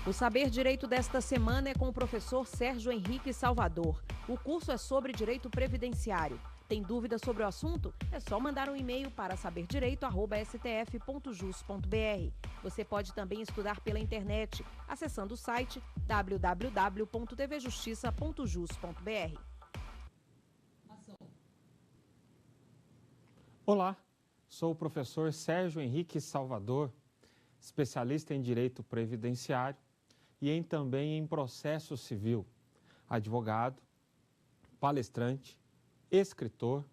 O Saber Direito desta semana é com o professor Sérgio Henrique Salvador. O curso é sobre direito previdenciário. Tem dúvida sobre o assunto? É só mandar um e-mail para saberdireito@stf.jus.br. Você pode também estudar pela internet, acessando o site www.tvjustiça.jus.br. Olá, sou o professor Sérgio Henrique Salvador, especialista em direito previdenciário e também em processo civil, advogado, palestrante, escritor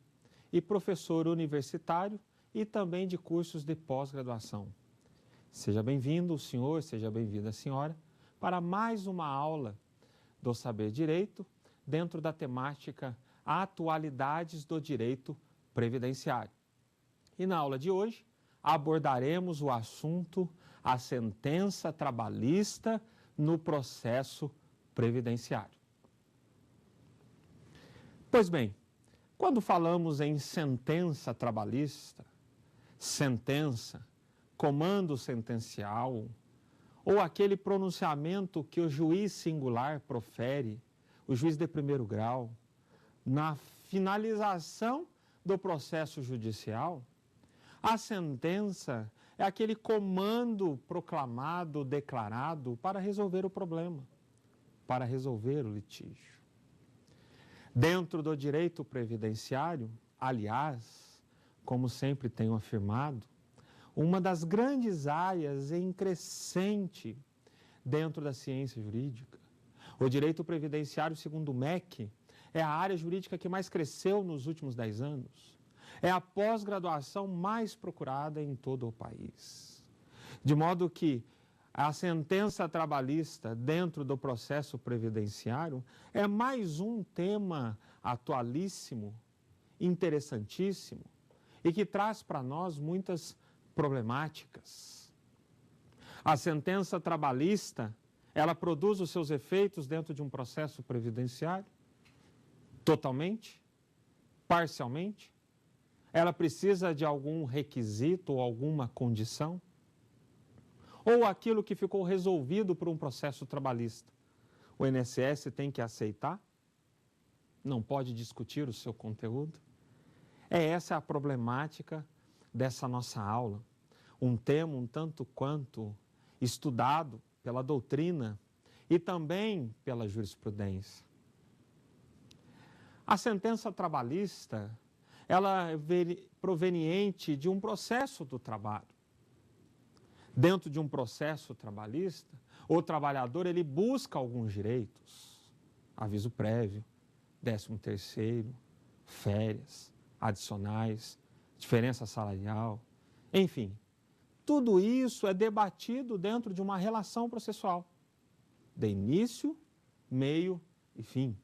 e professor universitário e também de cursos de pós-graduação. Seja bem-vindo, senhor, seja bem-vinda, senhora, para mais uma aula do Saber Direito dentro da temática Atualidades do Direito Previdenciário. E na aula de hoje abordaremos o assunto a sentença trabalhista no processo previdenciário. Pois bem, quando falamos em sentença trabalhista, sentença, comando sentencial, ou aquele pronunciamento que o juiz singular profere, o juiz de primeiro grau, na finalização do processo judicial, a sentença é aquele comando proclamado, declarado para resolver o problema, para resolver o litígio. Dentro do direito previdenciário, aliás, como sempre tenho afirmado, uma das grandes áreas em crescente dentro da ciência jurídica. O direito previdenciário, segundo o MEC, é a área jurídica que mais cresceu nos últimos 10 anos. É a pós-graduação mais procurada em todo o país. De modo que a sentença trabalhista dentro do processo previdenciário é mais um tema atualíssimo, interessantíssimo e que traz para nós muitas problemáticas. A sentença trabalhista, ela produz os seus efeitos dentro de um processo previdenciário? Totalmente? Parcialmente? Ela precisa de algum requisito ou alguma condição? Ou aquilo que ficou resolvido por um processo trabalhista, o INSS tem que aceitar? Não pode discutir o seu conteúdo? Essa a problemática dessa nossa aula. Um tema um tanto quanto estudado pela doutrina e também pela jurisprudência. A sentença trabalhista, ela é proveniente de um processo do trabalho. Dentro de um processo trabalhista, o trabalhador ele busca alguns direitos, aviso prévio, 13º, férias, adicionais, diferença salarial, enfim. Tudo isso é debatido dentro de uma relação processual, de início, meio e fim.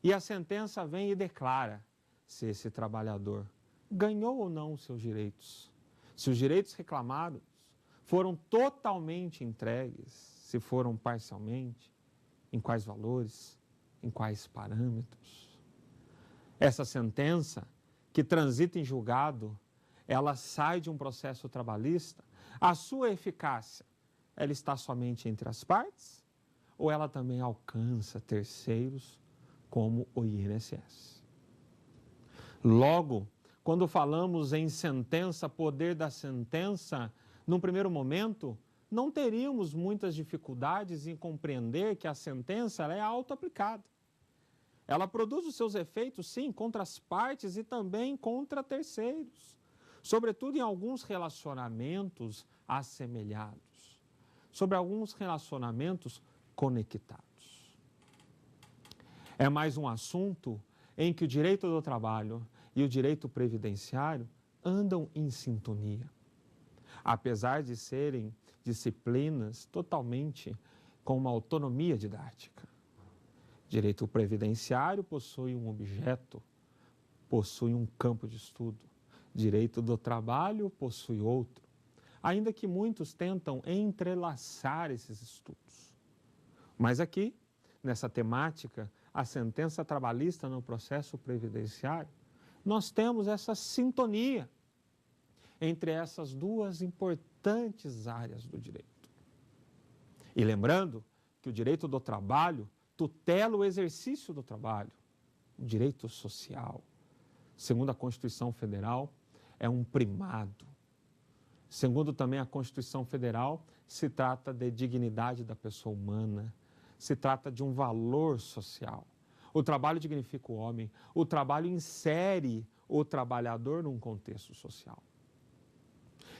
E a sentença vem e declara se esse trabalhador ganhou ou não os seus direitos. Se os direitos reclamados foram totalmente entregues, se foram parcialmente, em quais valores, em quais parâmetros. Essa sentença, que transita em julgado, ela sai de um processo trabalhista, a sua eficácia, ela está somente entre as partes ou ela também alcança terceiros, como o INSS? Logo, quando falamos em sentença, poder da sentença, num primeiro momento, não teríamos muitas dificuldades em compreender que a sentença ela é auto-aplicada. Ela produz os seus efeitos, sim, contra as partes e também contra terceiros, sobretudo em alguns relacionamentos assemelhados, sobre alguns relacionamentos conectados. É mais um assunto em que o direito do trabalho e o direito previdenciário andam em sintonia, apesar de serem disciplinas totalmente com uma autonomia didática. Direito previdenciário possui um objeto, possui um campo de estudo. Direito do trabalho possui outro, ainda que muitos tentam entrelaçar esses estudos. Mas aqui, nessa temática, a sentença trabalhista no processo previdenciário, nós temos essa sintonia entre essas duas importantes áreas do direito. E lembrando que o direito do trabalho tutela o exercício do trabalho, o direito social. Segundo a Constituição Federal, é um primado. Segundo também a Constituição Federal, se trata de dignidade da pessoa humana, se trata de um valor social. O trabalho dignifica o homem, o trabalho insere o trabalhador num contexto social.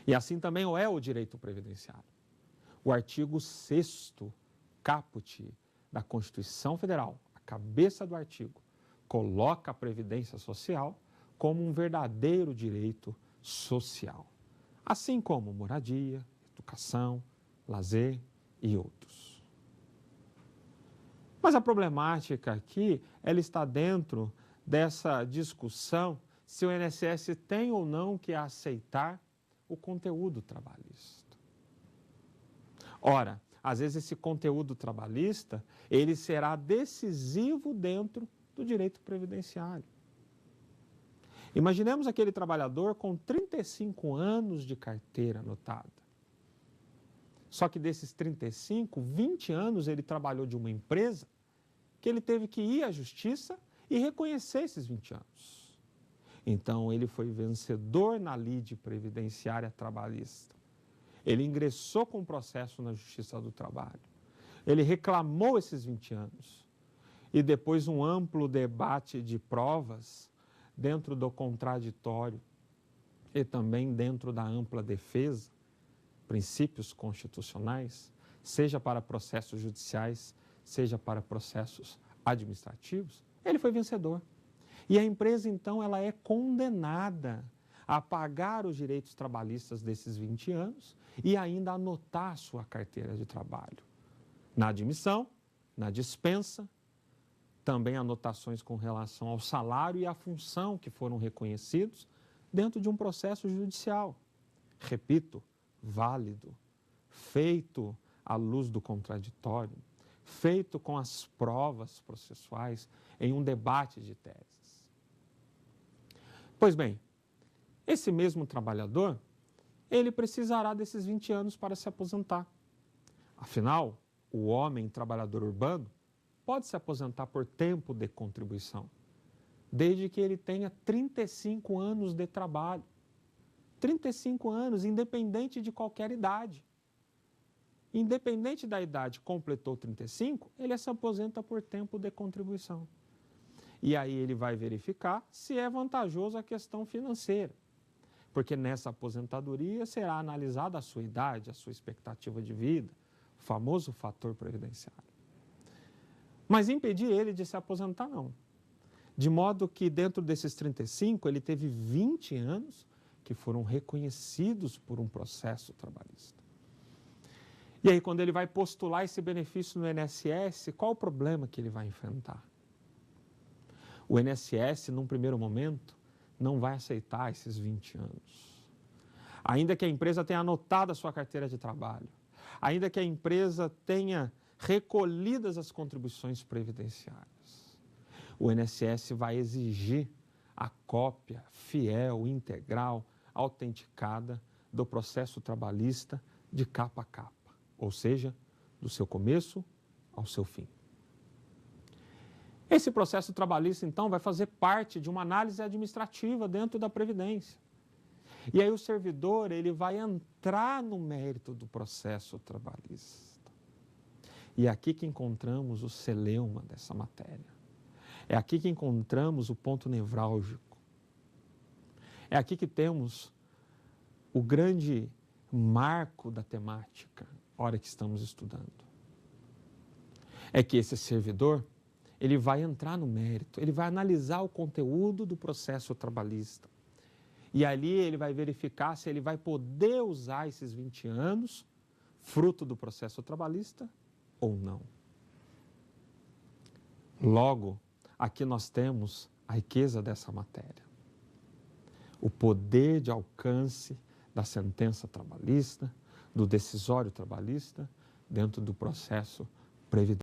E assim também é o direito previdenciário. O artigo 6º, caput da Constituição Federal, a cabeça do artigo, coloca a previdência social como um verdadeiro direito social, assim como moradia, educação, lazer e outros. Mas a problemática aqui, ela está dentro dessa discussão se o INSS tem ou não que aceitar o conteúdo trabalhista. Ora, às vezes esse conteúdo trabalhista, ele será decisivo dentro do direito previdenciário. Imaginemos aquele trabalhador com 35 anos de carteira anotada. Só que desses 35, 20 anos ele trabalhou de uma empresa que ele teve que ir à justiça e reconhecer esses 20 anos. Então, ele foi vencedor na lide previdenciária trabalhista. Ele ingressou com o processo na Justiça do Trabalho. Ele reclamou esses 20 anos. E depois um amplo debate de provas dentro do contraditório e também dentro da ampla defesa, princípios constitucionais, seja para processos judiciais, seja para processos administrativos, ele foi vencedor. E a empresa, então, ela é condenada a pagar os direitos trabalhistas desses 20 anos e ainda anotar a sua carteira de trabalho. Na admissão, na dispensa, também anotações com relação ao salário e à função que foram reconhecidos dentro de um processo judicial. Repito, válido, feito à luz do contraditório, feito com as provas processuais em um debate de teses. Pois bem, esse mesmo trabalhador, ele precisará desses 20 anos para se aposentar. Afinal, o homem trabalhador urbano pode se aposentar por tempo de contribuição, desde que ele tenha 35 anos de trabalho. 35 anos, independente de qualquer idade. Independente da idade, completou 35, ele se aposenta por tempo de contribuição. E aí ele vai verificar se é vantajoso a questão financeira, porque nessa aposentadoria será analisada a sua idade, a sua expectativa de vida, o famoso fator previdenciário. Mas impedir ele de se aposentar, não. De modo que dentro desses 35, ele teve 20 anos que foram reconhecidos por um processo trabalhista. E aí, quando ele vai postular esse benefício no INSS, qual o problema que ele vai enfrentar? O INSS, num primeiro momento, não vai aceitar esses 20 anos. Ainda que a empresa tenha anotado a sua carteira de trabalho, ainda que a empresa tenha recolhidas as contribuições previdenciárias, o INSS vai exigir a cópia fiel, integral, autenticada do processo trabalhista de capa a capa, ou seja, do seu começo ao seu fim. Esse processo trabalhista, então, vai fazer parte de uma análise administrativa dentro da Previdência. E aí o servidor, ele vai entrar no mérito do processo trabalhista. E é aqui que encontramos o celeuma dessa matéria. É aqui que encontramos o ponto nevrálgico. É aqui que temos o grande marco da temática, hora que estamos estudando. É que esse servidor, ele vai entrar no mérito, ele vai analisar o conteúdo do processo trabalhista. E ali ele vai verificar se ele vai poder usar esses 20 anos, fruto do processo trabalhista, ou não. Logo, aqui nós temos a riqueza dessa matéria. O poder de alcance da sentença trabalhista, do decisório trabalhista, dentro do processo previdenciário.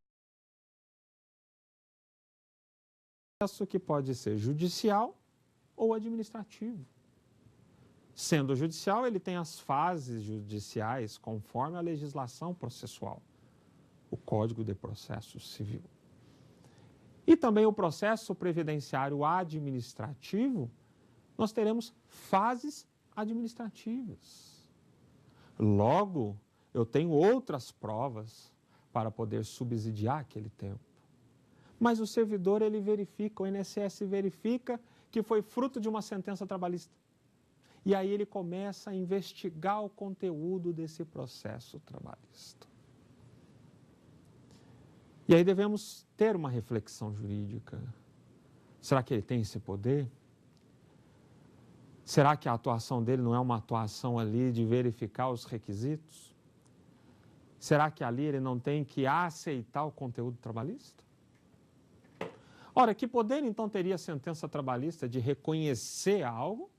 Processo que pode ser judicial ou administrativo. Sendo judicial, ele tem as fases judiciais conforme a legislação processual. o Código de Processo Civil. E também o processo previdenciário administrativo, nós teremos fases administrativas. Logo, eu tenho outras provas para poder subsidiar aquele tempo. Mas o servidor, ele verifica, o INSS verifica que foi fruto de uma sentença trabalhista. E aí ele começa a investigar o conteúdo desse processo trabalhista. E aí devemos ter uma reflexão jurídica. Será que ele tem esse poder? Será que a atuação dele não é uma atuação ali de verificar os requisitos? Será que ali ele não tem que aceitar o conteúdo trabalhista? Ora, que poder então teria a sentença trabalhista de reconhecer algo,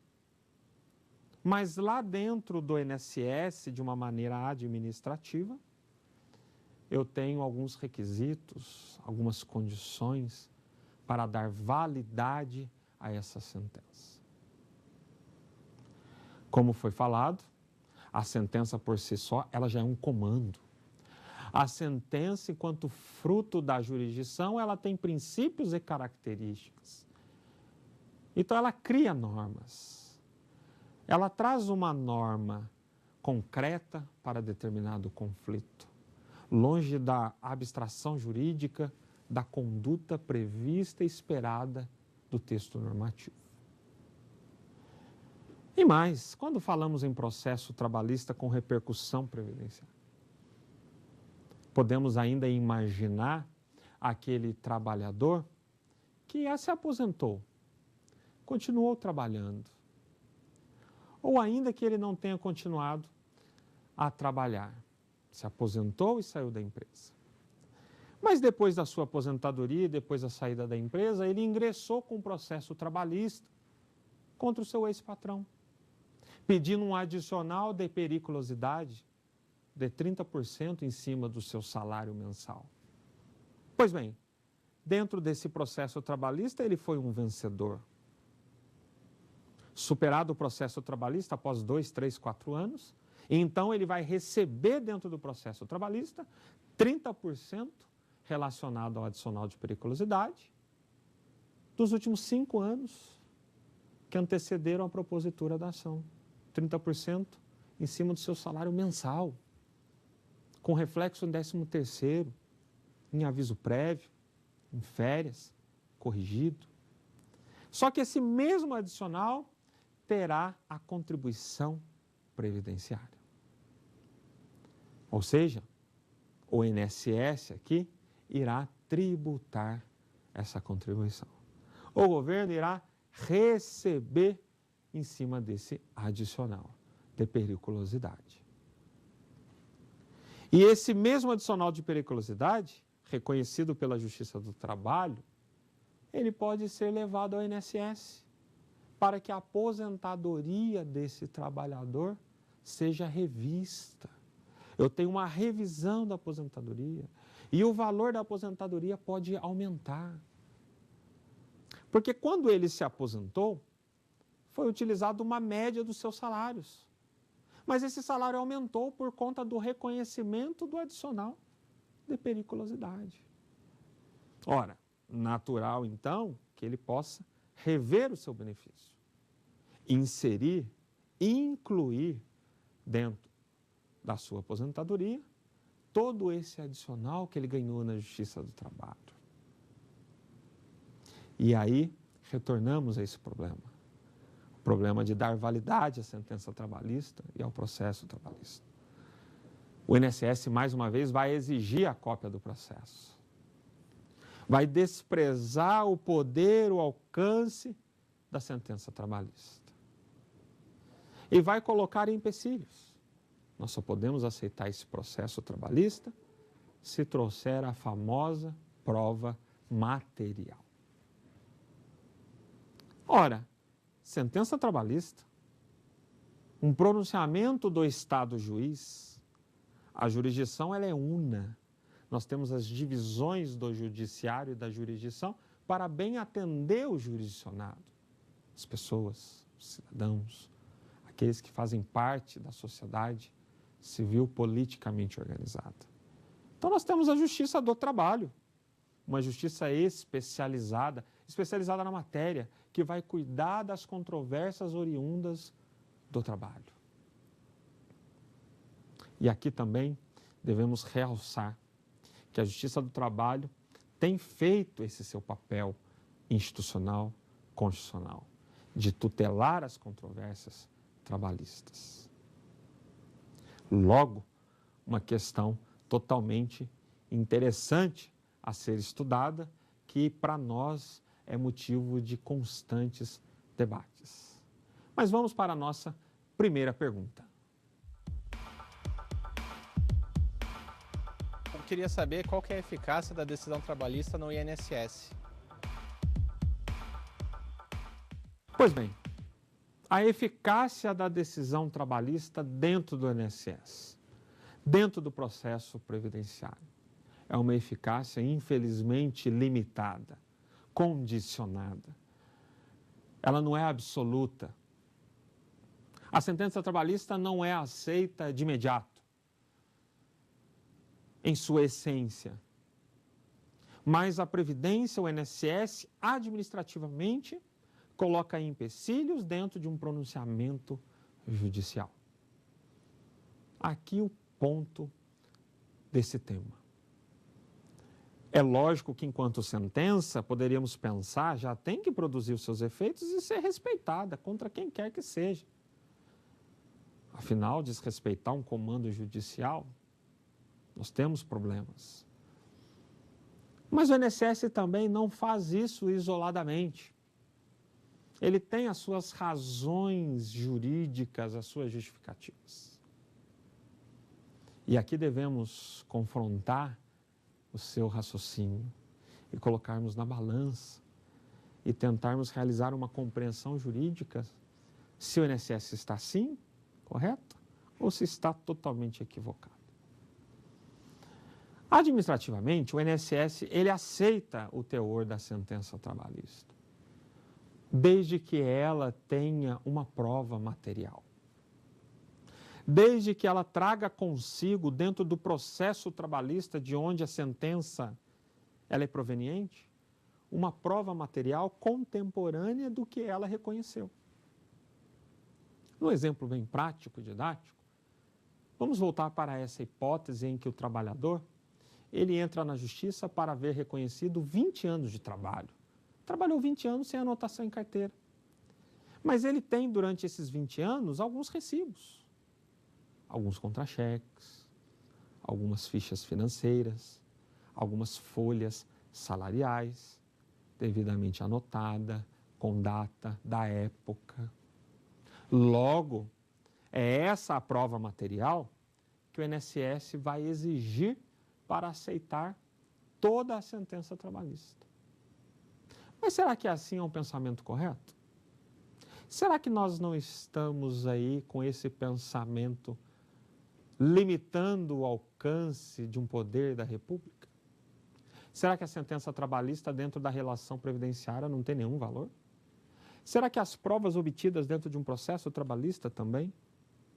mas lá dentro do INSS, de uma maneira administrativa, eu tenho alguns requisitos, algumas condições para dar validade a essa sentença. Como foi falado, a sentença por si só, ela já é um comando. A sentença, enquanto fruto da jurisdição, ela tem princípios e características. Então, ela cria normas. Ela traz uma norma concreta para determinado conflito, longe da abstração jurídica da conduta prevista e esperada do texto normativo. E mais, quando falamos em processo trabalhista com repercussão previdenciária, podemos ainda imaginar aquele trabalhador que se aposentou, continuou trabalhando, ou ainda que ele não tenha continuado a trabalhar, se aposentou e saiu da empresa. Mas depois da sua aposentadoria, depois da saída da empresa, ele ingressou com um processo trabalhista contra o seu ex-patrão, pedindo um adicional de periculosidade de 30% em cima do seu salário mensal. Pois bem, dentro desse processo trabalhista, ele foi um vencedor. Superado o processo trabalhista após 2, 3, 4 anos, então ele vai receber dentro do processo trabalhista 30% relacionado ao adicional de periculosidade dos últimos 5 anos que antecederam a propositura da ação. 30% em cima do seu salário mensal, com reflexo em 13º, em aviso prévio, em férias, corrigido. Só que esse mesmo adicional terá a contribuição previdenciária. Ou seja, o INSS aqui irá tributar essa contribuição. O governo irá receber em cima desse adicional de periculosidade. E esse mesmo adicional de periculosidade, reconhecido pela Justiça do Trabalho, ele pode ser levado ao INSS para que a aposentadoria desse trabalhador seja revista. Eu tenho uma revisão da aposentadoria e o valor da aposentadoria pode aumentar. Porque quando ele se aposentou, foi utilizada uma média dos seus salários. Mas esse salário aumentou por conta do reconhecimento do adicional de periculosidade. Ora, natural então que ele possa rever o seu benefício, inserir, incluir dentro da sua aposentadoria todo esse adicional que ele ganhou na Justiça do Trabalho. E aí retornamos a esse problema. O problema de dar validade à sentença trabalhista e ao processo trabalhista. O INSS, mais uma vez, vai exigir a cópia do processo. Vai desprezar o poder, o alcance da sentença trabalhista. E vai colocar empecilhos. Nós só podemos aceitar esse processo trabalhista se trouxer a famosa prova material. Ora, sentença trabalhista, um pronunciamento do Estado juiz, a jurisdição ela é una. Nós temos as divisões do judiciário e da jurisdição para bem atender o jurisdicionado, as pessoas, os cidadãos, aqueles que fazem parte da sociedade civil politicamente organizada. Então nós temos a Justiça do Trabalho, uma justiça especializada na matéria, que vai cuidar das controvérsias oriundas do trabalho. E aqui também devemos realçar que a Justiça do Trabalho tem feito esse seu papel institucional, constitucional, de tutelar as controvérsias trabalhistas. Logo, uma questão totalmente interessante a ser estudada, que para nós é motivo de constantes debates. Mas vamos para a nossa primeira pergunta. Eu queria saber qual que é a eficácia da decisão trabalhista no INSS. Pois bem, a eficácia da decisão trabalhista dentro do INSS, dentro do processo previdenciário, é uma eficácia infelizmente limitada, condicionada. Ela não é absoluta. A sentença trabalhista não é aceita de imediato, em sua essência. Mas a Previdência, o INSS, administrativamente, coloca empecilhos dentro de um pronunciamento judicial. Aqui o ponto desse tema. É lógico que, enquanto sentença, poderíamos pensar, já tem que produzir os seus efeitos e ser respeitada contra quem quer que seja. Afinal, desrespeitar um comando judicial, nós temos problemas. Mas o INSS também não faz isso isoladamente. Ele tem as suas razões jurídicas, as suas justificativas. E aqui devemos confrontar o seu raciocínio e colocarmos na balança e tentarmos realizar uma compreensão jurídica se o INSS está sim, correto, ou se está totalmente equivocado. Administrativamente, o INSS ele aceita o teor da sentença trabalhista, desde que ela tenha uma prova material. Desde que ela traga consigo, dentro do processo trabalhista de onde a sentença ela é proveniente, uma prova material contemporânea do que ela reconheceu. No exemplo bem prático, didático, vamos voltar para essa hipótese em que o trabalhador ele entra na justiça para ver reconhecido 20 anos de trabalho. Trabalhou 20 anos sem anotação em carteira. Mas ele tem, durante esses 20 anos, alguns recibos. Alguns contra-cheques, algumas fichas financeiras, algumas folhas salariais, devidamente anotada, com data da época. Logo, é essa a prova material que o INSS vai exigir para aceitar toda a sentença trabalhista. Mas será que assim é um pensamento correto? Será que nós não estamos aí com esse pensamento limitando o alcance de um poder da República? Será que a sentença trabalhista dentro da relação previdenciária não tem nenhum valor? Será que as provas obtidas dentro de um processo trabalhista também,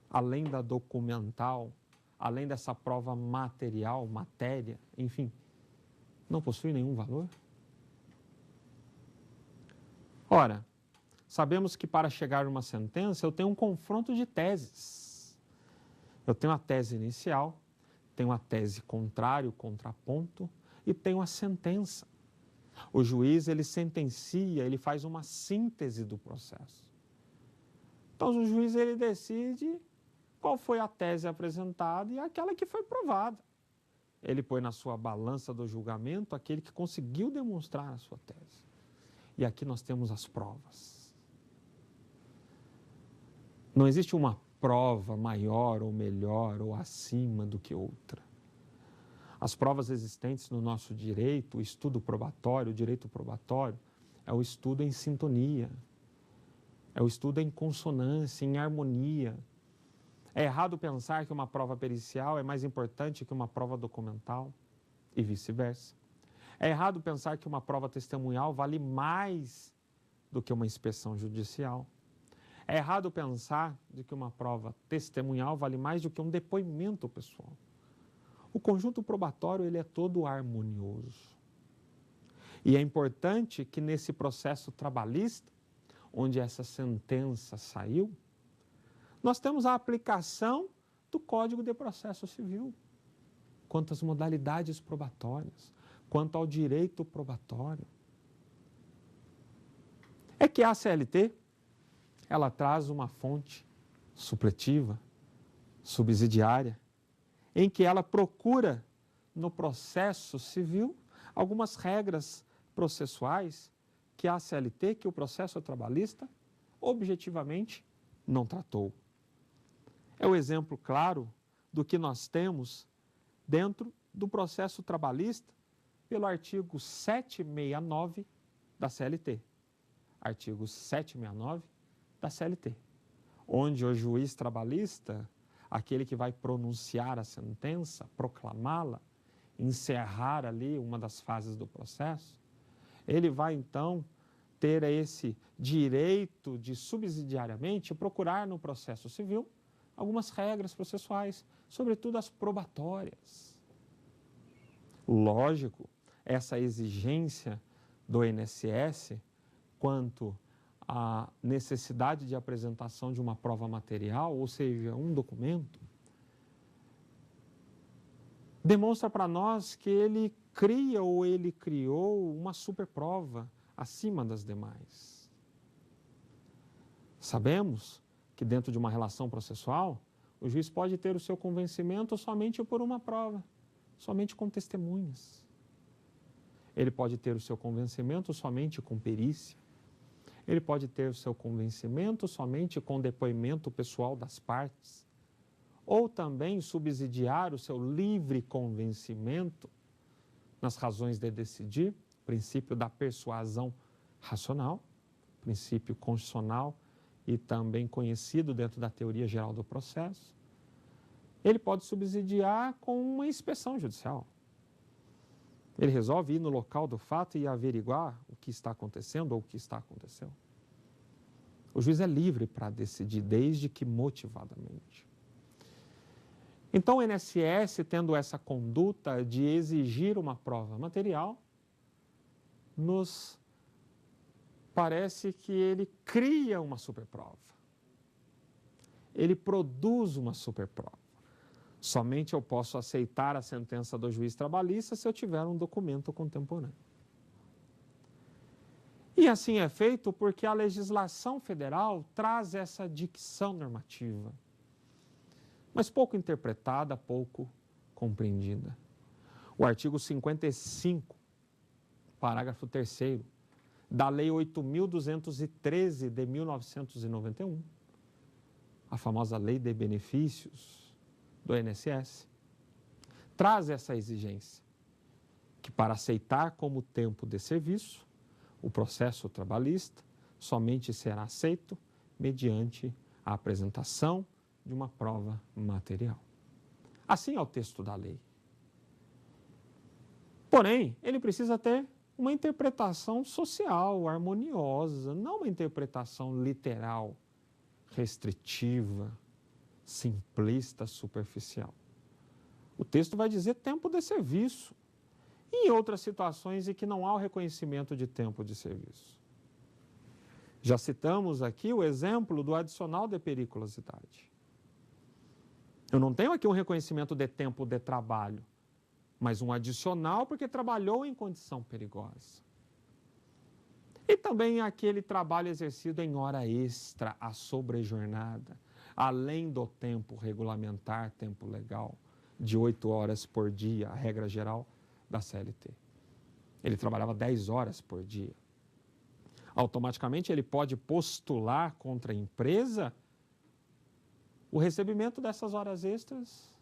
além da documental, além dessa prova material, matéria, enfim, não possuem nenhum valor? Ora, sabemos que para chegar a uma sentença eu tenho um confronto de teses. Eu tenho a tese inicial, tenho a tese contrário, contraponto, e tenho a sentença. O juiz, ele sentencia, ele faz uma síntese do processo. Então, o juiz, ele decide qual foi a tese apresentada e aquela que foi provada. Ele põe na sua balança do julgamento aquele que conseguiu demonstrar a sua tese. E aqui nós temos as provas. Não existe uma prova maior ou melhor ou acima do que outra. As provas existentes no nosso direito, o estudo probatório, o direito probatório, é o estudo em sintonia, é o estudo em consonância, em harmonia. É errado pensar que uma prova pericial é mais importante que uma prova documental e vice-versa. É errado pensar que uma prova testemunhal vale mais do que uma inspeção judicial. É errado pensar de que uma prova testemunhal vale mais do que um depoimento pessoal. O conjunto probatório ele é todo harmonioso. E é importante que nesse processo trabalhista, onde essa sentença saiu, nós temos a aplicação do Código de Processo Civil, quanto às modalidades probatórias, quanto ao direito probatório. É que a CLT, ela traz uma fonte supletiva, subsidiária, em que ela procura, no processo civil, algumas regras processuais que a CLT, que o processo trabalhista, objetivamente não tratou. É o exemplo claro do que nós temos dentro do processo trabalhista pelo artigo 769 da CLT. Artigo 769 da CLT, onde o juiz trabalhista, aquele que vai pronunciar a sentença, proclamá-la, encerrar ali uma das fases do processo, ele vai então ter esse direito de subsidiariamente procurar no processo civil algumas regras processuais, sobretudo as probatórias. Lógico, essa exigência do INSS quanto à necessidade de apresentação de uma prova material, ou seja, um documento, demonstra para nós que ele cria ou ele criou uma superprova acima das demais. Sabemos que dentro de uma relação processual, o juiz pode ter o seu convencimento somente por uma prova, somente com testemunhas. Ele pode ter o seu convencimento somente com perícia. Ele pode ter o seu convencimento somente com depoimento pessoal das partes. Ou também subsidiar o seu livre convencimento nas razões de decidir, princípio da persuasão racional, princípio constitucional e também conhecido dentro da teoria geral do processo. Ele pode subsidiar com uma inspeção judicial. Ele resolve ir no local do fato e averiguar o que está acontecendo ou o que está acontecendo. O juiz é livre para decidir, desde que motivadamente. Então, o INSS, tendo essa conduta de exigir uma prova material, nos parece que ele cria uma superprova. Ele produz uma superprova. Somente eu posso aceitar a sentença do juiz trabalhista se eu tiver um documento contemporâneo. E assim é feito porque a legislação federal traz essa dicção normativa, mas pouco interpretada, pouco compreendida. O artigo 55, parágrafo 3º, da Lei 8.213 de 1991, a famosa Lei de Benefícios do INSS, traz essa exigência, que para aceitar como tempo de serviço, o processo trabalhista somente será aceito mediante a apresentação de uma prova material. Assim é o texto da lei. Porém, ele precisa ter uma interpretação social, harmoniosa, não uma interpretação literal, restritiva, simplista, superficial. O texto vai dizer tempo de serviço. E em outras situações em que não há o reconhecimento de tempo de serviço. Já citamos aqui o exemplo do adicional de periculosidade. Eu não tenho aqui um reconhecimento de tempo de trabalho, mas um adicional porque trabalhou em condição perigosa. E também aquele trabalho exercido em hora extra, a sobrejornada, além do tempo regulamentar, tempo legal, de 8 horas por dia, a regra geral da CLT. Ele trabalhava 10 horas por dia. Automaticamente ele pode postular contra a empresa o recebimento dessas horas extras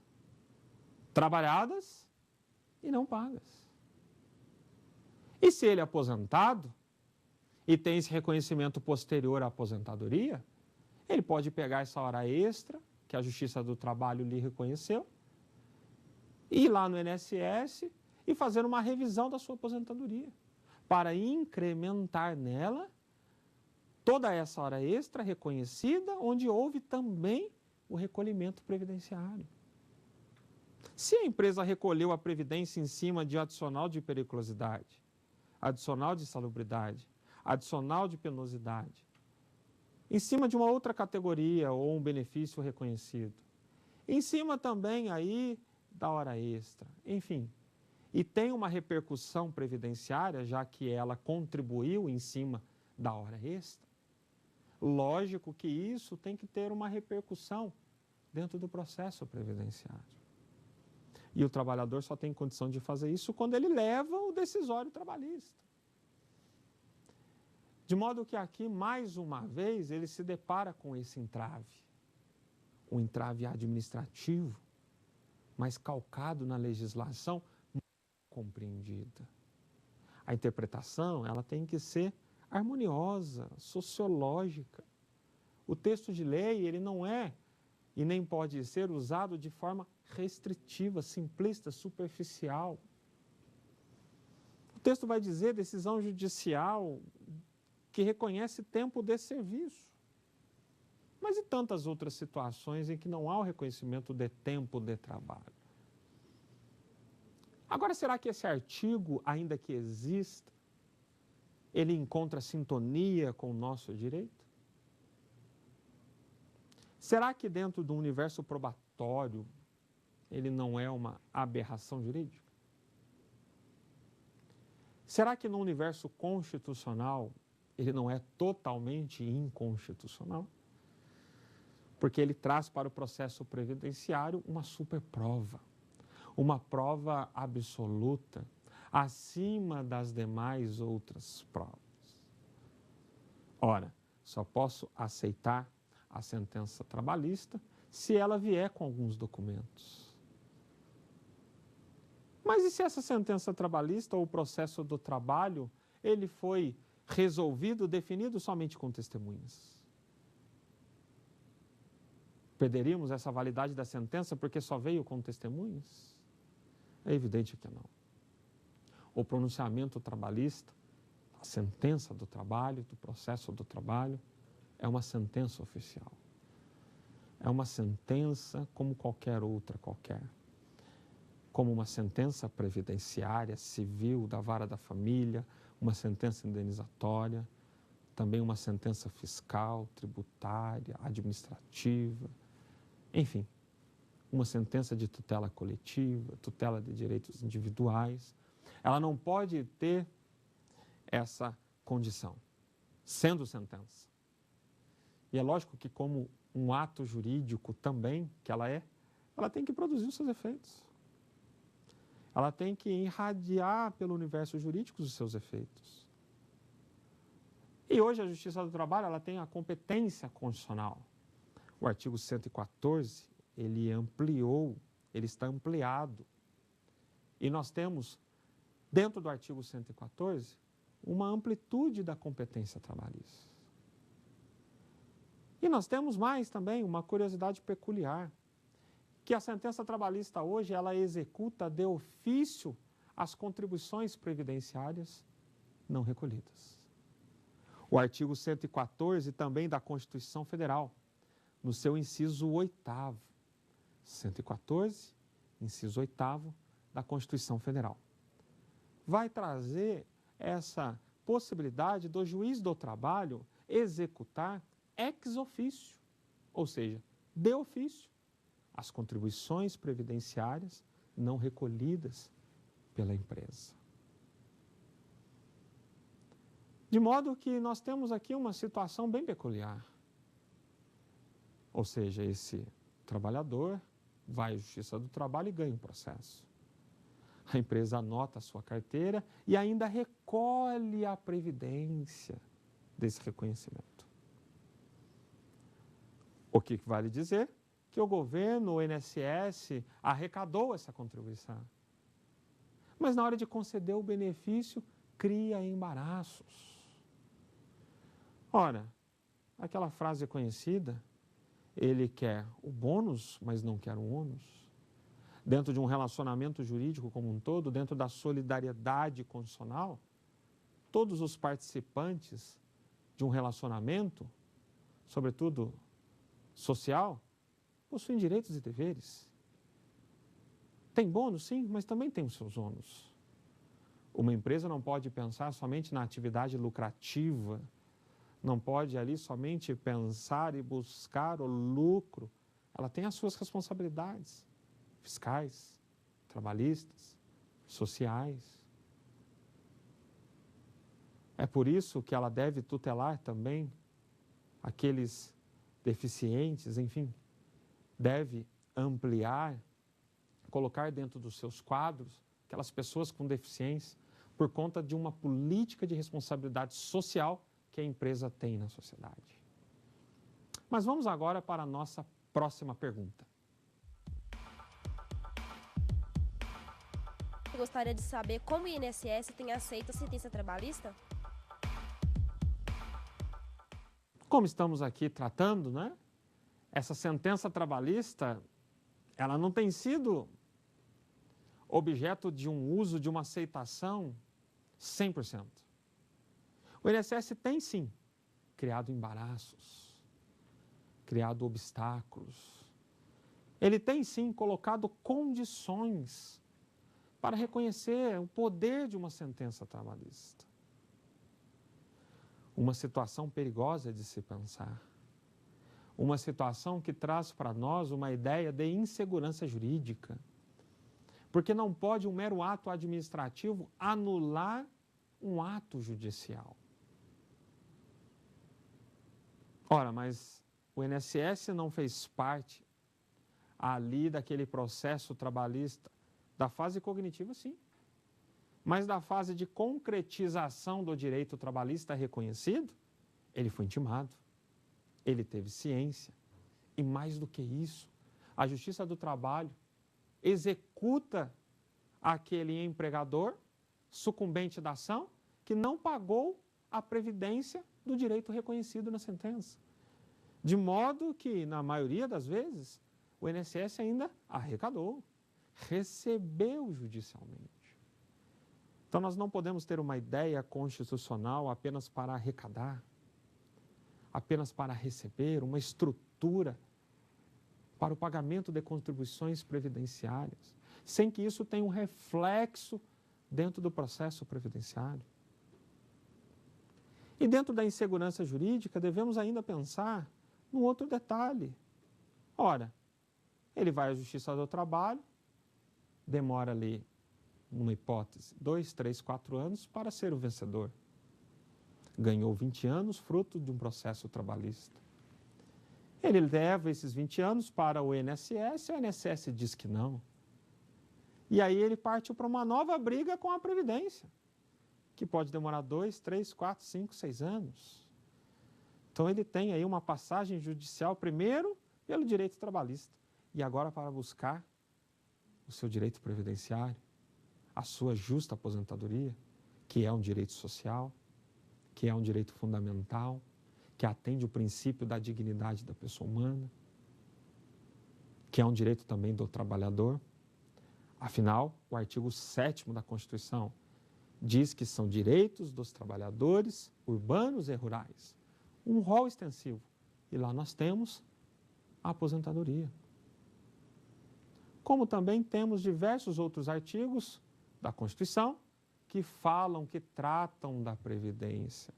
trabalhadas e não pagas. E se ele é aposentado e tem esse reconhecimento posterior à aposentadoria, ele pode pegar essa hora extra, que a Justiça do Trabalho lhe reconheceu, ir lá no INSS e fazer uma revisão da sua aposentadoria, para incrementar nela toda essa hora extra reconhecida, onde houve também o recolhimento previdenciário. Se a empresa recolheu a previdência em cima de adicional de periculosidade, adicional de insalubridade, adicional de penosidade, em cima de uma outra categoria ou um benefício reconhecido, em cima também aí da hora extra, enfim, e tem uma repercussão previdenciária, já que ela contribuiu em cima da hora extra, lógico que isso tem que ter uma repercussão dentro do processo previdenciário. E o trabalhador só tem condição de fazer isso quando ele leva o decisório trabalhista. De modo que aqui, mais uma vez, ele se depara com esse entrave. Um entrave administrativo, mas calcado na legislação compreendida. A interpretação, ela tem que ser harmoniosa, sociológica. O texto de lei, ele não é e nem pode ser usado de forma restritiva, simplista, superficial. O texto vai dizer decisão judicial que reconhece tempo de serviço. Mas e tantas outras situações em que não há o reconhecimento de tempo de trabalho? Agora, será que esse artigo, ainda que exista, ele encontra sintonia com o nosso direito? Será que dentro do universo probatório ele não é uma aberração jurídica? Será que no universo constitucional ele não é totalmente inconstitucional? Porque ele traz para o processo previdenciário uma superprova, uma prova absoluta, acima das demais outras provas. Ora, só posso aceitar a sentença trabalhista se ela vier com alguns documentos. Mas e se essa sentença trabalhista ou o processo do trabalho, ele foi resolvido, definido somente com testemunhas? Perderíamos essa validade da sentença porque só veio com testemunhas? É evidente que não. O pronunciamento trabalhista, a sentença do trabalho, do processo do trabalho, é uma sentença oficial. É uma sentença como qualquer outra qualquer. Como uma sentença previdenciária, civil, da vara da família, uma sentença indenizatória, também uma sentença fiscal, tributária, administrativa, enfim, uma sentença de tutela coletiva, tutela de direitos individuais. Ela não pode ter essa condição, sendo sentença. E é lógico que como um ato jurídico também, que ela tem que produzir os seus efeitos. Ela tem que irradiar pelo universo jurídico os seus efeitos. E hoje a Justiça do Trabalho, ela tem a competência constitucional. O artigo 114, ele ampliou, ele está ampliado. E nós temos, dentro do artigo 114, uma amplitude da competência trabalhista. E nós temos mais também uma curiosidade peculiar, que a sentença trabalhista hoje, ela executa de ofício as contribuições previdenciárias não recolhidas. O artigo 114 também da Constituição Federal, no seu inciso 8º, 114, inciso 8º da Constituição Federal, vai trazer essa possibilidade do juiz do trabalho executar ex officio, ou seja, de ofício, as contribuições previdenciárias não recolhidas pela empresa. De modo que nós temos aqui uma situação bem peculiar. Ou seja, esse trabalhador vai à Justiça do Trabalho e ganha um processo. A empresa anota a sua carteira e ainda recolhe a previdência desse reconhecimento. O que vale dizer? Que o governo, o INSS, arrecadou essa contribuição. Mas na hora de conceder o benefício, cria embaraços. Ora, aquela frase conhecida, ele quer o bônus, mas não quer o ônus. Dentro de um relacionamento jurídico como um todo, dentro da solidariedade constitucional, todos os participantes de um relacionamento, sobretudo social, possuem direitos e deveres. Tem bônus, sim, mas também tem os seus ônus. Uma empresa não pode pensar somente na atividade lucrativa, não pode ali somente pensar e buscar o lucro. Ela tem as suas responsabilidades fiscais, trabalhistas, sociais. É por isso que ela deve tutelar também aqueles deficientes, enfim, deve ampliar, colocar dentro dos seus quadros aquelas pessoas com deficiência por conta de uma política de responsabilidade social que a empresa tem na sociedade. Mas vamos agora para a nossa próxima pergunta. Eu gostaria de saber como o INSS tem aceito a sentença trabalhista? Como estamos aqui tratando, né? Essa sentença trabalhista, ela não tem sido objeto de um uso, de uma aceitação 100%. O INSS tem, sim, criado embaraços, criado obstáculos. Ele tem, sim, colocado condições para reconhecer o poder de uma sentença trabalhista. Uma situação perigosa de se pensar. Uma situação que traz para nós uma ideia de insegurança jurídica. Porque não pode um mero ato administrativo anular um ato judicial. Ora, mas o INSS não fez parte ali daquele processo trabalhista da fase cognitiva, sim. Mas da fase de concretização do direito trabalhista reconhecido, ele foi intimado, ele teve ciência. E mais do que isso, a Justiça do Trabalho executa aquele empregador sucumbente da ação que não pagou a previdência do direito reconhecido na sentença. De modo que, na maioria das vezes, o INSS ainda arrecadou, recebeu judicialmente. Então, nós não podemos ter uma ideia constitucional apenas para arrecadar, apenas para receber, uma estrutura para o pagamento de contribuições previdenciárias, sem que isso tenha um reflexo dentro do processo previdenciário. E dentro da insegurança jurídica, devemos ainda pensar num outro detalhe. Ora, ele vai à Justiça do Trabalho, demora ali, numa hipótese, 2, 3, 4 anos para ser o vencedor. Ganhou 20 anos fruto de um processo trabalhista. Ele leva esses 20 anos para o INSS, o INSS diz que não. E aí ele parte para uma nova briga com a Previdência, que pode demorar 2, 3, 4, 5, 6 anos. Então ele tem aí uma passagem judicial, primeiro pelo direito trabalhista, e agora para buscar o seu direito previdenciário, a sua justa aposentadoria, que é um direito social, que é um direito fundamental, que atende o princípio da dignidade da pessoa humana, que é um direito também do trabalhador. Afinal, o artigo 7º da Constituição diz que são direitos dos trabalhadores urbanos e rurais. Um rol extensivo. E lá nós temos a aposentadoria. Como também temos diversos outros artigos da Constituição que falam, que tratam da Previdência.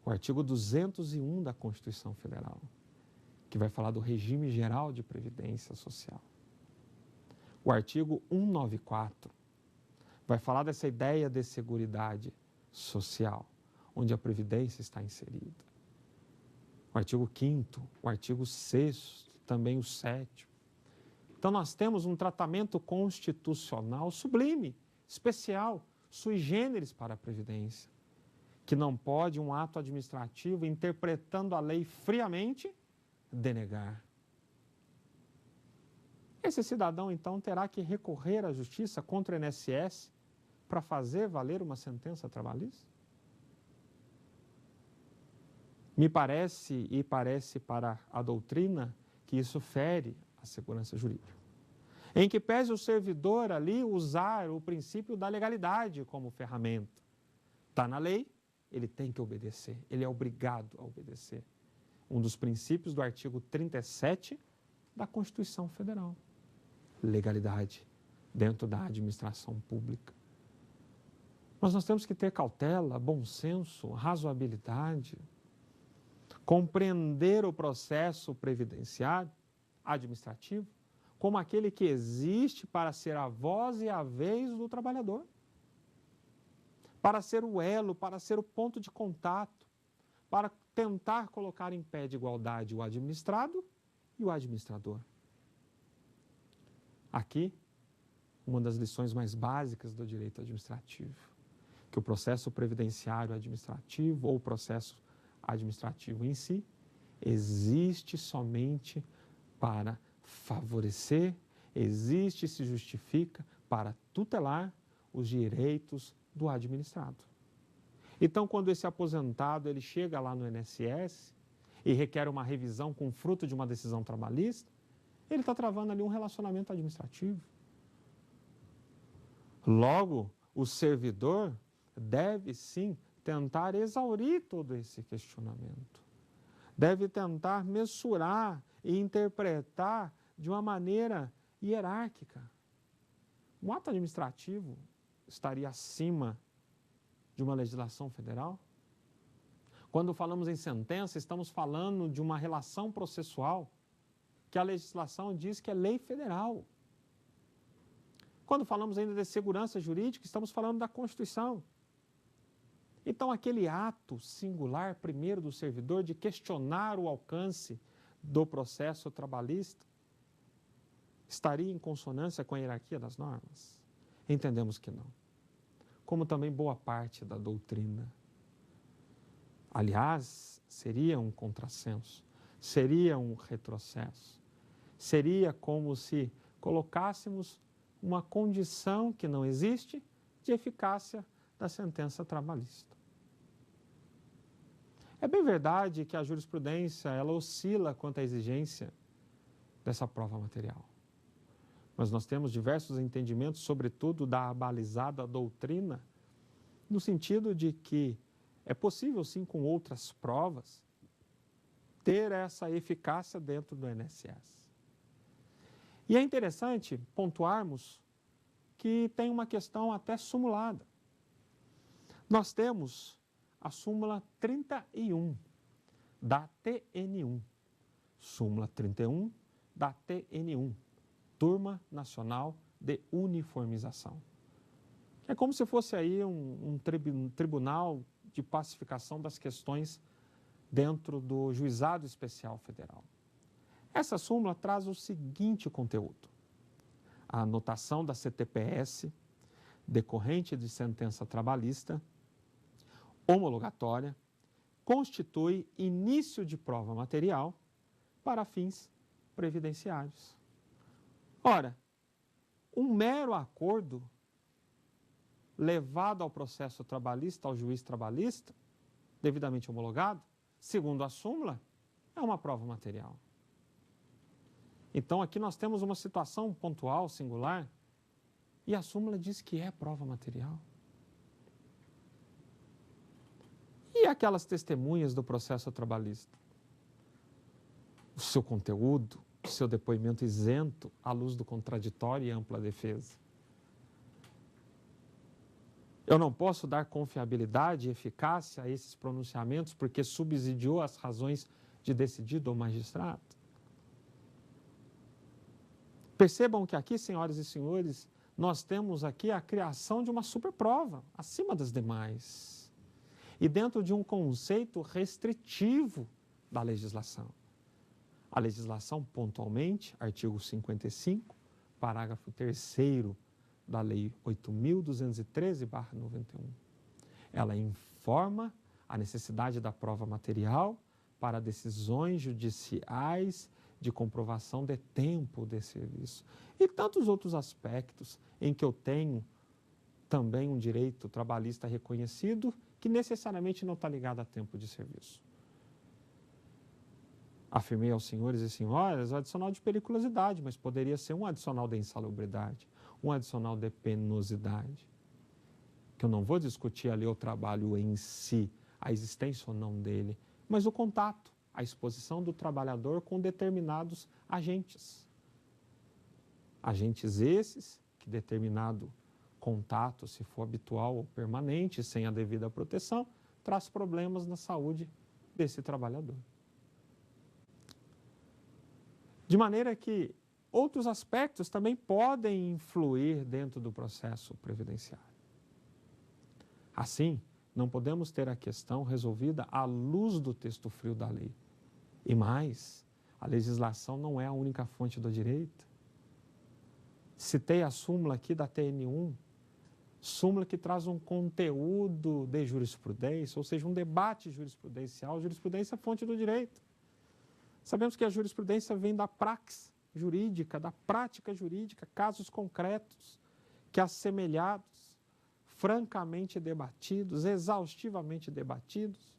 O artigo 201 da Constituição Federal, que vai falar do regime geral de previdência social. O artigo 194 vai falar dessa ideia de seguridade social, onde a previdência está inserida. O artigo 5º, o artigo 6º, também o 7º. Então nós temos um tratamento constitucional sublime, especial, sui generis para a previdência, que não pode um ato administrativo, interpretando a lei friamente, denegar. Esse cidadão, então, terá que recorrer à justiça contra o INSS para fazer valer uma sentença trabalhista? Me parece, e parece para a doutrina, que isso fere a segurança jurídica. Em que pese o servidor ali usar o princípio da legalidade como ferramenta. Está na lei, ele tem que obedecer, ele é obrigado a obedecer. Um dos princípios do artigo 37 da Constituição Federal. Legalidade. dentro da administração pública. Mas nós temos que ter cautela, bom senso, razoabilidade, compreender o processo previdenciário, administrativo, como aquele que existe para ser a voz e a vez do trabalhador, para ser o elo, para ser o ponto de contato, para tentar colocar em pé de igualdade o administrado e o administrador. Aqui, uma das lições mais básicas do direito administrativo, que o processo previdenciário administrativo ou o processo administrativo em si existe somente para favorecer, existe e se justifica para tutelar os direitos do administrado. Então, quando esse aposentado ele chega lá no INSS e requer uma revisão com fruto de uma decisão trabalhista, ele está travando ali um relacionamento administrativo. Logo, o servidor deve sim tentar exaurir todo esse questionamento. Deve tentar mensurar e interpretar de uma maneira hierárquica. Um ato administrativo estaria acima de uma legislação federal? Quando falamos em sentença, estamos falando de uma relação processual que a legislação diz que é lei federal. Quando falamos ainda de segurança jurídica, estamos falando da Constituição. Então, aquele ato singular, primeiro, do servidor, de questionar o alcance do processo trabalhista, estaria em consonância com a hierarquia das normas? Entendemos que não. Como também boa parte da doutrina. Aliás, seria um contrassenso, seria um retrocesso. Seria como se colocássemos uma condição que não existe de eficácia da sentença trabalhista. É bem verdade que a jurisprudência ela oscila quanto à exigência dessa prova material. Mas nós temos diversos entendimentos, sobretudo da abalizada doutrina, no sentido de que é possível, sim, com outras provas, ter essa eficácia dentro do INSS. E é interessante pontuarmos que tem uma questão até sumulada. Nós temos a súmula 31 da TN1, súmula 31 da TN1, Turma Nacional de Uniformização. É como se fosse aí um tribunal de pacificação das questões dentro do Juizado Especial Federal. Essa súmula traz o seguinte conteúdo: a anotação da CTPS, decorrente de sentença trabalhista, homologatória, constitui início de prova material para fins previdenciários. Ora, um mero acordo levado ao processo trabalhista, ao juiz trabalhista, devidamente homologado, segundo a súmula, é uma prova material. Então, aqui nós temos uma situação pontual, singular, e a súmula diz que é prova material. E aquelas testemunhas do processo trabalhista? O seu conteúdo, o seu depoimento isento à luz do contraditório e ampla defesa. Eu não posso dar confiabilidade e eficácia a esses pronunciamentos porque subsidiou as razões de decidido ou magistrado? Percebam que aqui, senhoras e senhores, nós temos aqui a criação de uma superprova, acima das demais, e dentro de um conceito restritivo da legislação. A legislação, pontualmente, artigo 55, parágrafo 3º da Lei 8.213/91. Ela informa a necessidade da prova material para decisões judiciais de comprovação de tempo de serviço. E tantos outros aspectos em que eu tenho também um direito trabalhista reconhecido que necessariamente não está ligado a tempo de serviço. Afirmei aos senhores e senhoras o adicional de periculosidade, mas poderia ser um adicional de insalubridade, um adicional de penosidade. Que eu não vou discutir ali o trabalho em si, a existência ou não dele, mas o contato, a exposição do trabalhador com determinados agentes. Agentes esses que determinado contato, se for habitual ou permanente, sem a devida proteção, traz problemas na saúde desse trabalhador. De maneira que outros aspectos também podem influir dentro do processo previdenciário. Assim, não podemos ter a questão resolvida à luz do texto frio da lei. E mais, a legislação não é a única fonte do direito. Citei a súmula aqui da TN1, súmula que traz um conteúdo de jurisprudência, ou seja, um debate jurisprudencial. Jurisprudência é fonte do direito. Sabemos que a jurisprudência vem da praxis jurídica, da prática jurídica, casos concretos que, assemelhados, francamente debatidos, exaustivamente debatidos,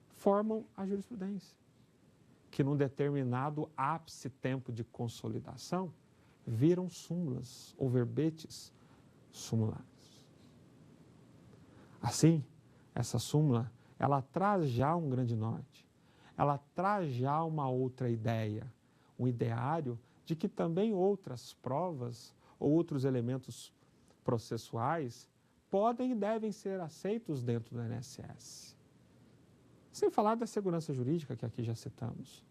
formam a jurisprudência, que num determinado ápice tempo de consolidação, viram súmulas ou verbetes sumulares. Assim, essa súmula, ela traz já um grande norte, ela traz já uma outra ideia, um ideário de que também outras provas ou outros elementos processuais podem e devem ser aceitos dentro do INSS. Sem falar da segurança jurídica, que aqui já citamos.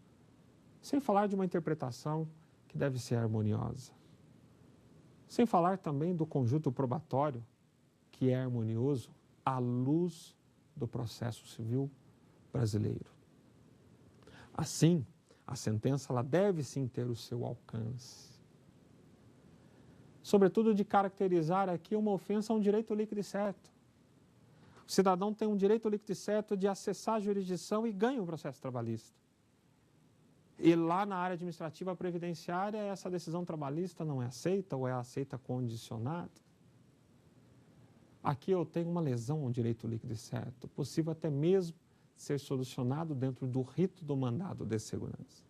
Sem falar de uma interpretação que deve ser harmoniosa. Sem falar também do conjunto probatório, que é harmonioso à luz do processo civil brasileiro. Assim, a sentença ela deve sim ter o seu alcance. Sobretudo de caracterizar aqui uma ofensa a um direito líquido e certo. O cidadão tem um direito líquido e certo de acessar a jurisdição e ganha um processo trabalhista. E lá na área administrativa previdenciária, essa decisão trabalhista não é aceita ou é aceita condicionada. Aqui eu tenho uma lesão ao direito líquido e certo, possível até mesmo ser solucionado dentro do rito do mandado de segurança.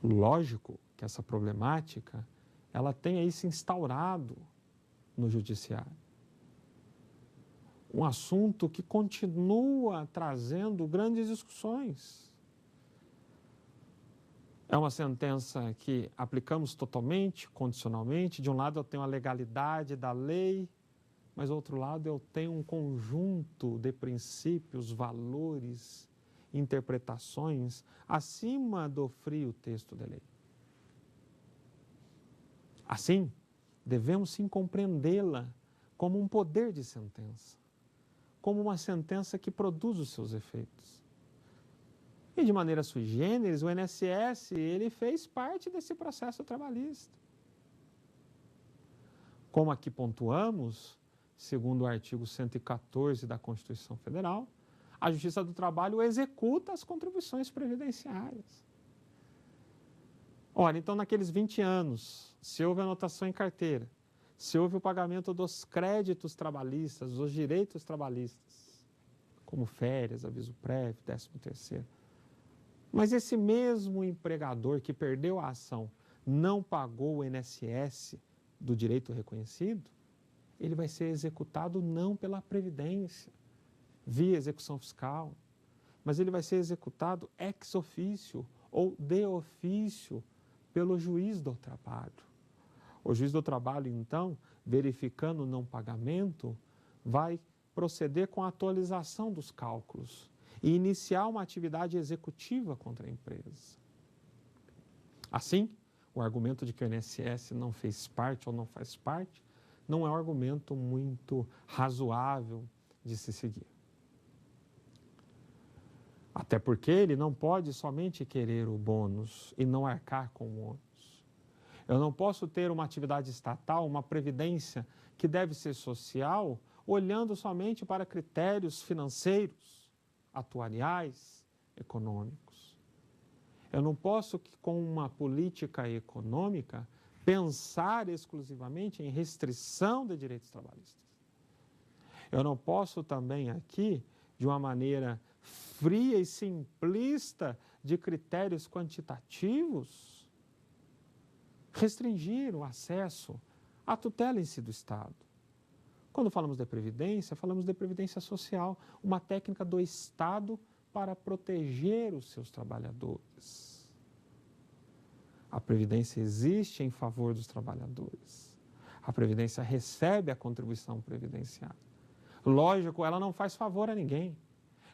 Lógico que essa problemática, ela tem aí se instaurado no judiciário. Um assunto que continua trazendo grandes discussões. É uma sentença que aplicamos totalmente, condicionalmente. De um lado eu tenho a legalidade da lei, mas do outro lado eu tenho um conjunto de princípios, valores, interpretações acima do frio texto da lei. Assim, devemos sim compreendê-la como um poder de sentença, como uma sentença que produz os seus efeitos. E de maneira sui generis, o INSS ele fez parte desse processo trabalhista. Como aqui pontuamos, segundo o artigo 114 da Constituição Federal, a Justiça do Trabalho executa as contribuições previdenciárias. Ora, então naqueles 20 anos, se houve anotação em carteira, se houve o pagamento dos créditos trabalhistas, dos direitos trabalhistas, como férias, aviso prévio, 13º, mas esse mesmo empregador que perdeu a ação não pagou o INSS do direito reconhecido, ele vai ser executado não pela Previdência, via execução fiscal, mas ele vai ser executado ex officio ou de ofício pelo juiz do trabalho. O juiz do trabalho, então, verificando o não pagamento, vai proceder com a atualização dos cálculos e iniciar uma atividade executiva contra a empresa. Assim, o argumento de que o INSS não fez parte ou não faz parte não é um argumento muito razoável de se seguir. Até porque ele não pode somente querer o bônus e não arcar com o ônus. Eu não posso ter uma atividade estatal, uma previdência que deve ser social, olhando somente para critérios financeiros, atuariais, econômicos. Eu não posso, com uma política econômica, pensar exclusivamente em restrição de direitos trabalhistas. Eu não posso também aqui, de uma maneira fria e simplista de critérios quantitativos, restringir o acesso à tutela em si do Estado. Quando falamos de previdência social, uma técnica do Estado para proteger os seus trabalhadores. A Previdência existe em favor dos trabalhadores. A Previdência recebe a contribuição previdenciária. Lógico, ela não faz favor a ninguém.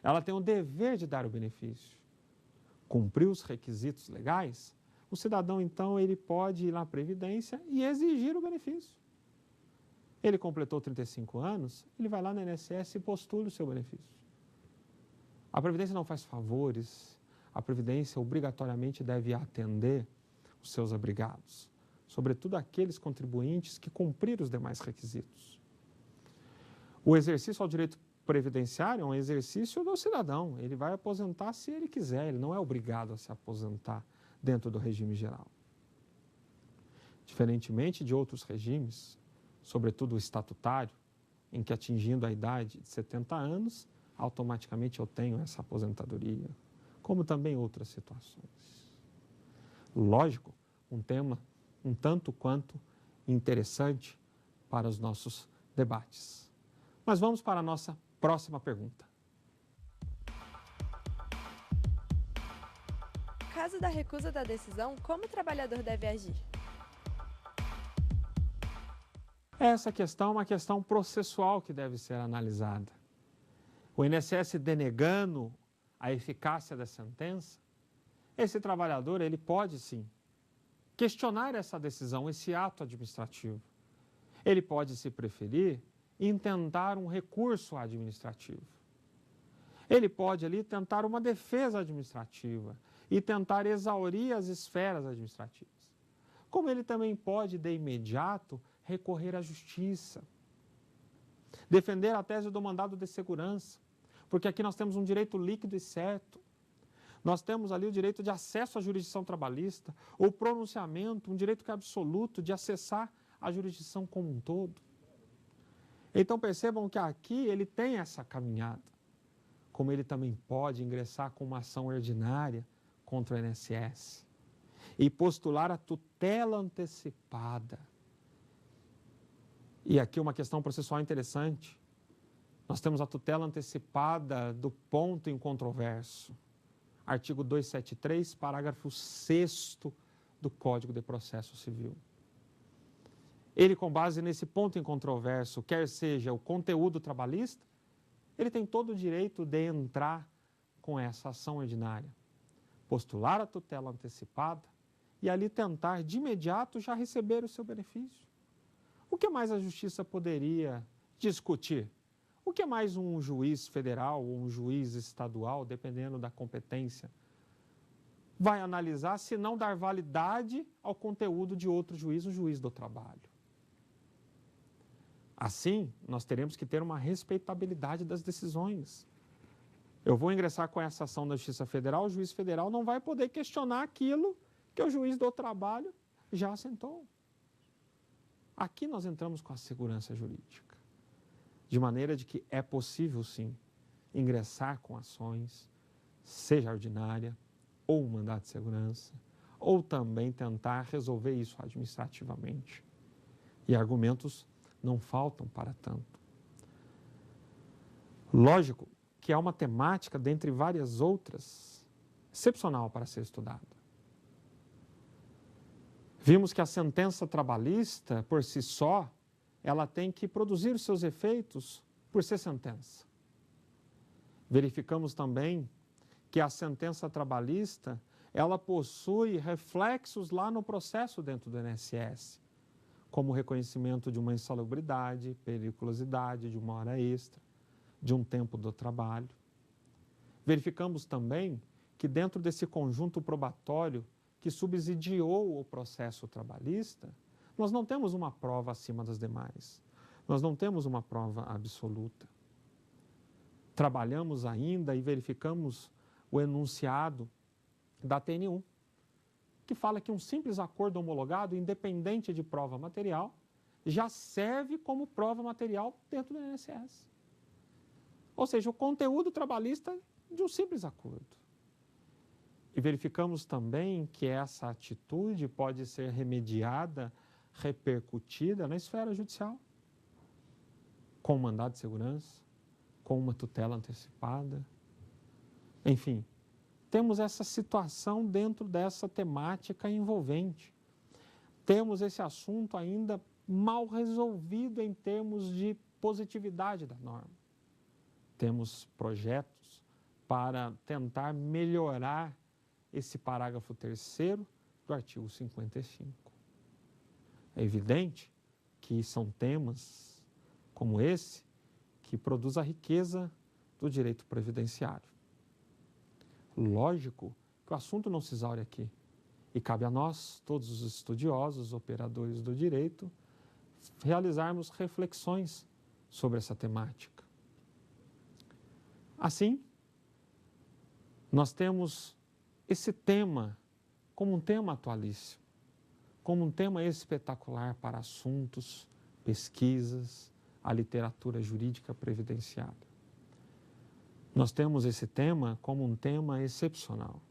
Ela tem o dever de dar o benefício. Cumpriu os requisitos legais, o cidadão, então, ele pode ir na Previdência e exigir o benefício. Ele completou 35 anos, ele vai lá no INSS e postula o seu benefício. A Previdência não faz favores, a Previdência obrigatoriamente deve atender os seus abrigados, sobretudo aqueles contribuintes que cumpriram os demais requisitos. O exercício ao direito previdenciário é um exercício do cidadão, ele vai aposentar se ele quiser, ele não é obrigado a se aposentar dentro do regime geral. Diferentemente de outros regimes, sobretudo o estatutário, em que atingindo a idade de 70 anos, automaticamente eu tenho essa aposentadoria, como também outras situações. Lógico, um tema um tanto quanto interessante para os nossos debates. Mas vamos para a nossa próxima pergunta. Caso da recusa da decisão, como o trabalhador deve agir? Essa questão é uma questão processual que deve ser analisada. O INSS denegando a eficácia da sentença, esse trabalhador ele pode sim questionar essa decisão, esse ato administrativo. Ele pode, se preferir, intentar um recurso administrativo. Ele pode ali tentar uma defesa administrativa e tentar exaurir as esferas administrativas. Como ele também pode, de imediato, recorrer à justiça, defender a tese do mandado de segurança, porque aqui nós temos um direito líquido e certo. Nós temos ali o direito de acesso à jurisdição trabalhista, o pronunciamento, um direito que é absoluto de acessar a jurisdição como um todo. Então percebam que aqui ele tem essa caminhada, como ele também pode ingressar com uma ação ordinária contra o INSS e postular a tutela antecipada. E aqui uma questão processual interessante. Nós temos a tutela antecipada do ponto incontroverso. Artigo 273, parágrafo 6º do Código de Processo Civil. Ele, com base nesse ponto incontroverso, quer seja o conteúdo trabalhista, ele tem todo o direito de entrar com essa ação ordinária, postular a tutela antecipada e ali tentar de imediato já receber o seu benefício. O que mais a Justiça poderia discutir? O que mais um juiz federal ou um juiz estadual, dependendo da competência, vai analisar se não dar validade ao conteúdo de outro juiz, o juiz do trabalho? Assim, nós teremos que ter uma respeitabilidade das decisões. Eu vou ingressar com essa ação da Justiça Federal, o juiz federal não vai poder questionar aquilo que o juiz do trabalho já assentou. Aqui nós entramos com a segurança jurídica, de maneira de que é possível, sim, ingressar com ações, seja ordinária, ou um mandado de segurança, ou também tentar resolver isso administrativamente. E argumentos não faltam para tanto. Lógico que é uma temática, dentre várias outras, excepcional para ser estudada. Vimos que a sentença trabalhista, por si só, ela tem que produzir os seus efeitos por ser sentença. Verificamos também que a sentença trabalhista, ela possui reflexos lá no processo dentro do INSS, como o reconhecimento de uma insalubridade, periculosidade, de uma hora extra, de um tempo do trabalho. Verificamos também que dentro desse conjunto probatório que subsidiou o processo trabalhista, nós não temos uma prova acima das demais. Nós não temos uma prova absoluta. Trabalhamos ainda e verificamos o enunciado da TN1, que fala que um simples acordo homologado, independente de prova material, já serve como prova material dentro do INSS. Ou seja, o conteúdo trabalhista de um simples acordo. E verificamos também que essa atitude pode ser remediada, repercutida na esfera judicial, com um mandado de segurança, com uma tutela antecipada. Enfim, temos essa situação dentro dessa temática envolvente. Temos esse assunto ainda mal resolvido em termos de positividade da norma. Temos projetos para tentar melhorar esse parágrafo 3º do artigo 55. É evidente que são temas como esse que produz a riqueza do direito previdenciário. Lógico que o assunto não se exaure aqui e cabe a nós, todos os estudiosos, operadores do direito, realizarmos reflexões sobre essa temática. Assim, nós temos esse tema como um tema atualíssimo, como um tema espetacular para assuntos, pesquisas, a literatura jurídica previdenciária. Nós temos esse tema como um tema excepcional,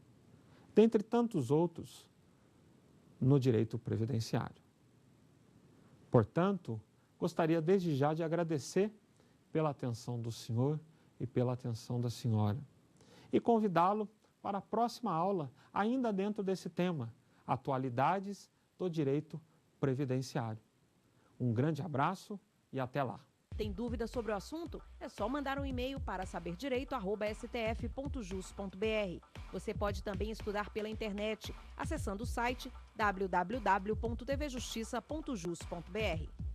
dentre tantos outros no direito previdenciário. Portanto, gostaria desde já de agradecer pela atenção do senhor e pela atenção da senhora e convidá-lo para a próxima aula, ainda dentro desse tema, atualidades do direito previdenciário. Um grande abraço e até lá. Tem dúvida sobre o assunto? É só mandar um e-mail para saberdireito@stf.jus.br. Você pode também estudar pela internet, acessando o site www.tvjustiça.jus.br.